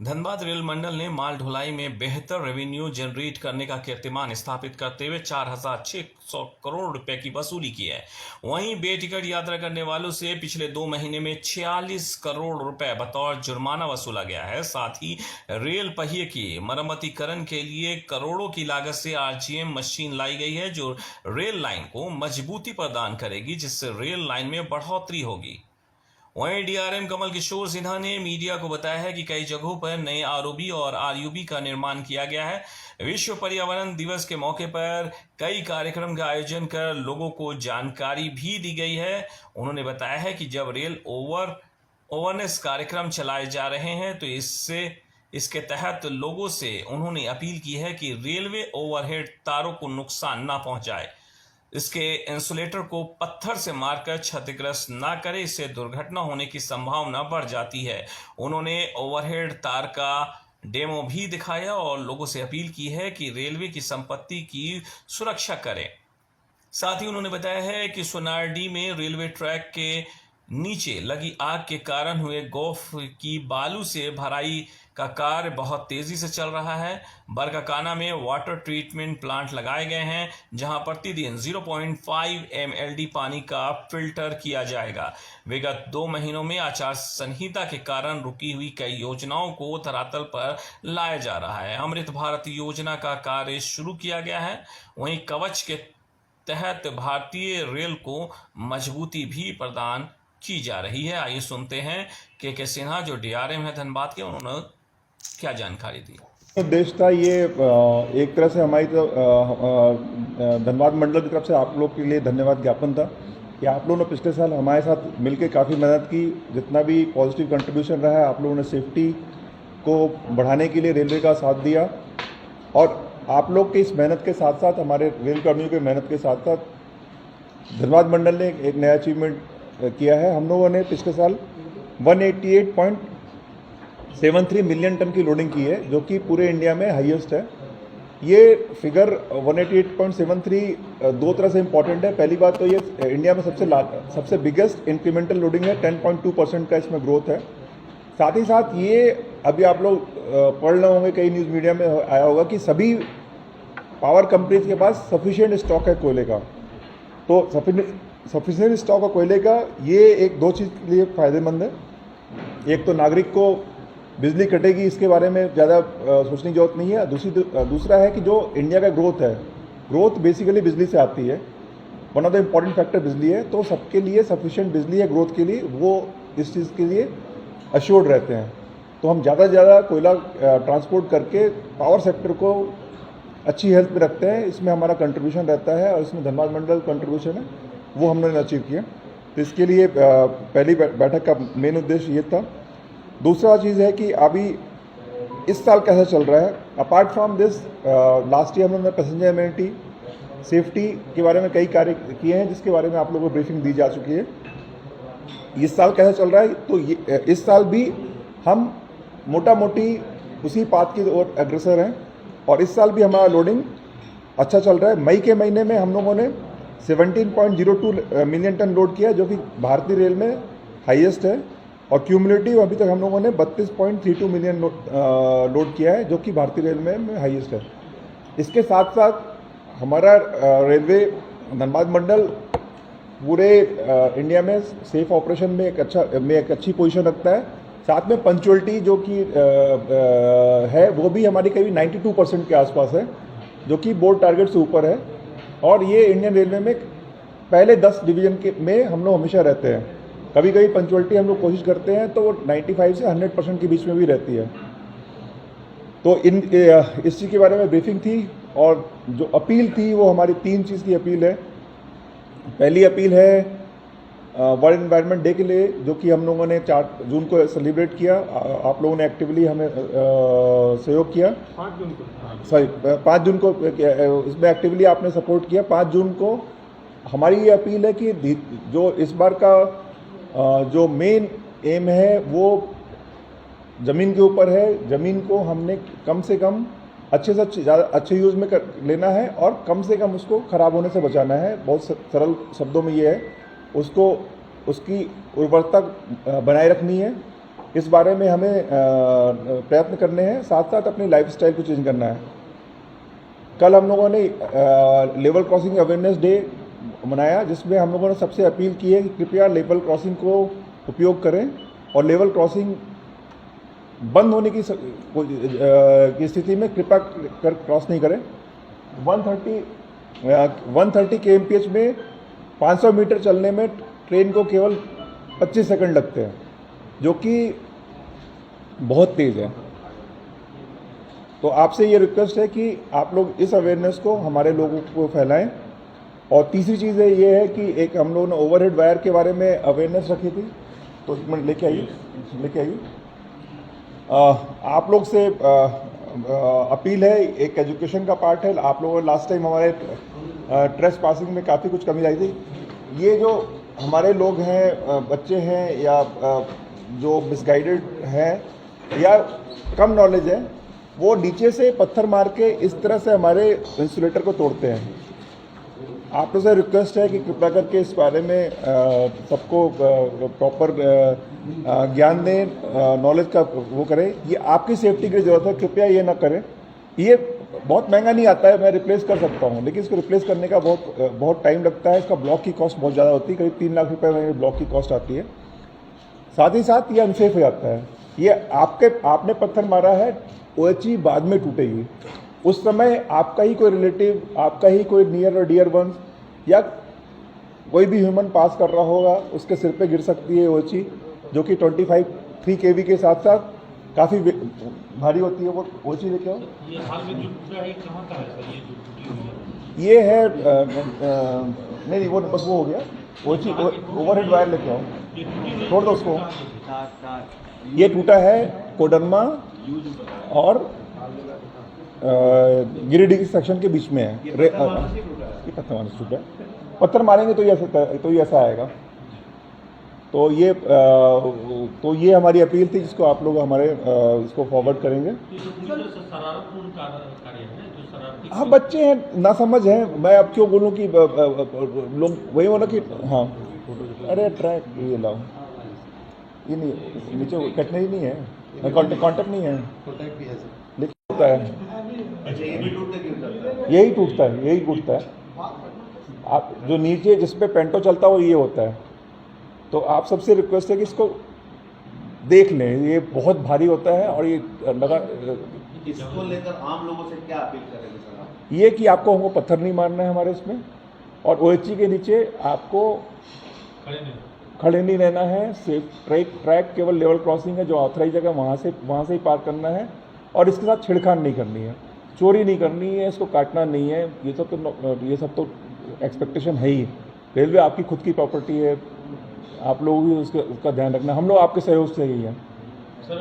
Dhanbad rail मंडल ने माल ढुलाई में बेहतर रेवेन्यू जनरेट करने का कीर्तिमान स्थापित करते हुए 4,600 करोड़ रुपए की वसूली की है। वहीं बेटिकट यात्रा करने वालों से पिछले 2 महीने में 46 करोड़ रुपए बतौर जुर्माना वसूला गया है। साथ ही रेल पहिए की मरम्मतीकरण के लिए करोड़ों की लागत से आरजीएम मशीन लाई गई है, जो रेल लाइन को मजबूती प्रदान करेगी, जिससे रेल लाइन में बढ़ोतरी होगी। वहीं डीआरएम कमल किशोर सिन्हा ने मीडिया को बताया है कि कई जगहों पर नए आरओबी और आरयूबी का निर्माण किया गया है। विश्व पर्यावरण दिवस के मौके पर कई कार्यक्रम का आयोजन कर लोगों को जानकारी भी दी गई है। उन्होंने बताया है कि जब रेल अवेयरनेस कार्यक्रम चलाए जा रहे हैं तो इसके तहत लोगों से उन्होंने अपील की है कि रेलवे ओवरहेड तारों को नुकसान ना पहुंचाए, इसके इंसुलेटर को पत्थर से मारकर क्षतिग्रस्त ना करे, इससे दुर्घटना होने की संभावना बढ़ जाती है। उन्होंने ओवरहेड तार का डेमो भी दिखाया और लोगों से अपील की है कि रेलवे की संपत्ति की सुरक्षा करें। साथ ही उन्होंने बताया है कि सोनारडी में रेलवे ट्रैक के नीचे लगी आग के कारण हुए गोफ की बालू से भराई का कार्य बहुत तेजी से चल रहा है। बरकाकाना में वाटर ट्रीटमेंट प्लांट लगाए गए हैं, जहां प्रतिदिन 0.5 mld पानी का फिल्टर किया जाएगा। विगत 2 महीनों में आचार संहिता के कारण रुकी हुई कई योजनाओं को धरातल पर लाया जा रहा है। अमृत भारत योजना का कार्य शुरू किया गया है। वहीं कवच के तहत भारतीय रेल को मजबूती भी प्रदान की जा रही है। आइए सुनते हैं के सिन्हा, जो डीआरएम है धनबाद के, उन्होंने क्या जानकारी दी। उद्देश्य था ये एक तरह से हमारी धनबाद मंडल की तरफ से आप लोग के लिए धन्यवाद ज्ञापन था कि आप लोगों ने पिछले साल हमारे साथ मिलकर काफ़ी मेहनत की। जितना भी पॉजिटिव कंट्रीब्यूशन रहा है, आप लोगों ने सेफ्टी को बढ़ाने के लिए रेलवे का साथ दिया। और आप लोग की इस मेहनत के साथ साथ, हमारे रेल कर्मियों की मेहनत के साथ साथ धनबाद मंडल ने एक नया अचीवमेंट किया है। हम लोगों ने पिछले साल 188.73 मिलियन टन की लोडिंग की है, जो कि पूरे इंडिया में हाईएस्ट है। ये फिगर 188.73 दो तरह से इम्पॉर्टेंट है। पहली बात तो ये इंडिया में सबसे बिगेस्ट इंक्रीमेंटल लोडिंग है, 10.2% का इसमें ग्रोथ है। साथ ही साथ ये अभी आप लोग पढ़ रहे होंगे, कई न्यूज़ मीडिया में आया होगा कि सभी पावर कंपनीज के पास सफिशिएंट स्टॉक है कोयले का। तो सफिशिएंट स्टॉक है कोयले का, ये एक दो चीज़ के लिए फ़ायदेमंद है। एक तो नागरिक को बिजली कटेगी, इसके बारे में ज़्यादा सोचने की जरूरत नहीं है। दूसरा है कि जो इंडिया का ग्रोथ है, ग्रोथ बेसिकली बिजली से आती है। One of the important factor बिजली है। तो सबके लिए सफिशिएंट बिजली है ग्रोथ के लिए, वो इस चीज़ के लिए अश्योर्ड रहते हैं। तो हम ज़्यादा से ज़्यादा कोयला ट्रांसपोर्ट करके पावर सेक्टर को अच्छी हेल्थ में रखते हैं। इसमें हमारा कंट्रीब्यूशन रहता है और इसमें धनबाद मंडल कंट्रीब्यूशन है, वो हमने अचीव किया। तो इसके लिए पहली बैठक का मेन उद्देश्य ये था। दूसरा चीज़ है कि अभी इस साल कैसा चल रहा है। Apart from this, last year हमने पैसेंजर एमेनिटी सेफ्टी के बारे में कई कार्य किए हैं, जिसके बारे में आप लोगों को ब्रीफिंग दी जा चुकी है। इस साल कैसा चल रहा है, तो इस साल भी हम मोटा मोटी उसी पाथ की ओर अग्रसर हैं और इस साल भी हमारा लोडिंग अच्छा चल रहा है। मई के महीने में हम लोगों ने 17.02 मिलियन टन लोड किया, जो कि भारतीय रेल में हाईएस्ट है। और क्यूमुलेटिव अभी तक हम लोगों ने 32.32 मिलियन लोड किया है, जो कि भारतीय रेल में हाईएस्ट है। इसके साथ साथ हमारा रेलवे धनबाद मंडल पूरे इंडिया में सेफ ऑपरेशन में एक अच्छी पोजीशन रखता है। साथ में पंक्चुअलिटी जो कि है, वो भी हमारी करीब 92% के आसपास है, जो कि बोर्ड टारगेट से ऊपर है। और ये इंडियन रेलवे में पहले 10 डिवीजन में हम लोग हमेशा रहते हैं। कभी कभी पंक्चुअलिटी हम लोग कोशिश करते हैं तो वो 95 से 100% के बीच में भी रहती है। तो इस चीज़ के बारे में ब्रीफिंग थी। और जो अपील थी वो हमारी 3 चीज़ की अपील है। पहली अपील है वर्ल्ड एनवायरनमेंट डे के लिए, जो कि हम लोगों ने 4 जून को सेलिब्रेट किया। आप लोगों ने एक्टिवली हमें सहयोग किया। 5 जून को इसमें एक्टिवली आपने सपोर्ट किया। 5 जून को हमारी ये अपील है कि जो इस बार का जो मेन एम है वो ज़मीन के ऊपर है। ज़मीन को हमने कम से कम अच्छे से ज़्यादा अच्छे यूज़ में लेना है और कम से कम उसको ख़राब होने से बचाना है। बहुत सरल शब्दों में ये है, उसकी उर्वरता बनाए रखनी है। इस बारे में हमें प्रयत्न करने हैं, साथ साथ अपनी लाइफस्टाइल को चेंज करना है। कल हम लोगों ने लेवल क्रॉसिंग अवेयरनेस डे मनाया, जिसमें हम लोगों ने सबसे अपील की है कि कृपया लेवल क्रॉसिंग को उपयोग करें और लेवल क्रॉसिंग बंद होने की स्थिति में कृपया कर क्रॉस नहीं करें। 130 kmph में 500 मीटर चलने में ट्रेन को केवल 25 सेकंड लगते हैं, जो कि बहुत तेज़ है। तो आपसे ये रिक्वेस्ट है कि आप लोग इस अवेयरनेस को हमारे लोगों को फैलाएं। और तीसरी चीज़ है ये है कि एक हम लोगों ने ओवरहेड वायर के बारे में अवेयरनेस रखी थी, तो एक मिनट लेके आइए। आप लोग से अपील है, एक एजुकेशन का पार्ट है। आप लोगों ने लास्ट टाइम हमारे ट्रेस पासिंग में काफ़ी कुछ कमी आई थी। ये जो हमारे लोग हैं, बच्चे हैं या जो मिसगाइडेड हैं या कम नॉलेज है, वो नीचे से पत्थर मार के इस तरह से हमारे इंसुलेटर को तोड़ते हैं। आप लोग से रिक्वेस्ट है कि कृपया करके इस बारे में सबको प्रॉपर ज्ञान दें, नॉलेज का वो करें। ये आपकी सेफ्टी की ज़रूरत है, कृपया ये ना करें। ये बहुत महंगा नहीं आता है, मैं रिप्लेस कर सकता हूँ, लेकिन इसको रिप्लेस करने का बहुत टाइम लगता है। इसका ब्लॉक की कॉस्ट बहुत ज़्यादा होती है, करीब 3 लाख रुपए में ब्लॉक की कॉस्ट आती है। साथ ही साथ ये अनसेफ हो जाता है। ये आपने पत्थर मारा है, OHE बाद में टूटेगी। उस समय आपका ही कोई रिलेटिव, आपका ही कोई नियर और डियर वंस या कोई भी ह्यूमन पास कर रहा होगा, उसके सिर पे गिर सकती है OHE, जो कि 3 kV के साथ साथ काफ़ी भारी होती है। वो OHE लेके आओ। ये हाल में जो टूटा है कहाँ का है सर? ये जो टूटी हुई है ये है नहीं वो बस वो हो गया। OHE ओवरहेड वायर लेके आओ, ये टूटी हुई छोड़ दो उसको। कहाँ है? ये टूटा है कोडरमा और गिरिडीह के सेक्शन के बीच में है। ये पत्थर मारने से टूटा है। पत्थर मारेंगे तो ये ऐसा आएगा। तो ये हमारी अपील थी, जिसको आप लोग हमारे इसको फॉरवर्ड करेंगे। ये तो पूरी तरह से शरारतपूर्ण कार्य है, जो शरारती हाँ, बच्चे हैं, ना समझ हैं। मैं अब क्यों बोलूँ कि लोग वही बोला कि हाँ, अरे ट्रैक ये लाओ, ये नहीं नीचे कटने ही नहीं है, कॉन्टेक्ट नहीं है, लेकिन होता है, यही टूटता है। आप जो नीचे जिस पे पेंटो चलता है वो ये होता है। तो आप सबसे रिक्वेस्ट है कि इसको देख लें, ये बहुत भारी होता है। और ये लगा, इसको लेकर आम लोगों से क्या अपील करेंगे सर आप? ये कि आपको हमको पत्थर नहीं मारना है हमारे इसमें, और OHE के नीचे आपको खड़े नहीं रहना है। सेफ ट्रैक केवल लेवल क्रॉसिंग है, जो ऑथराइज जगह वहाँ से ही पार करना है। और इसके साथ छेड़खानी नहीं करनी है, चोरी नहीं करनी है, इसको काटना नहीं है। ये सब तो एक्सपेक्टेशन है ही। रेलवे आपकी खुद की प्रॉपर्टी है, आप लोग भी उसका ध्यान रखना। हम लोग आपके सहयोग से ही हैं। सर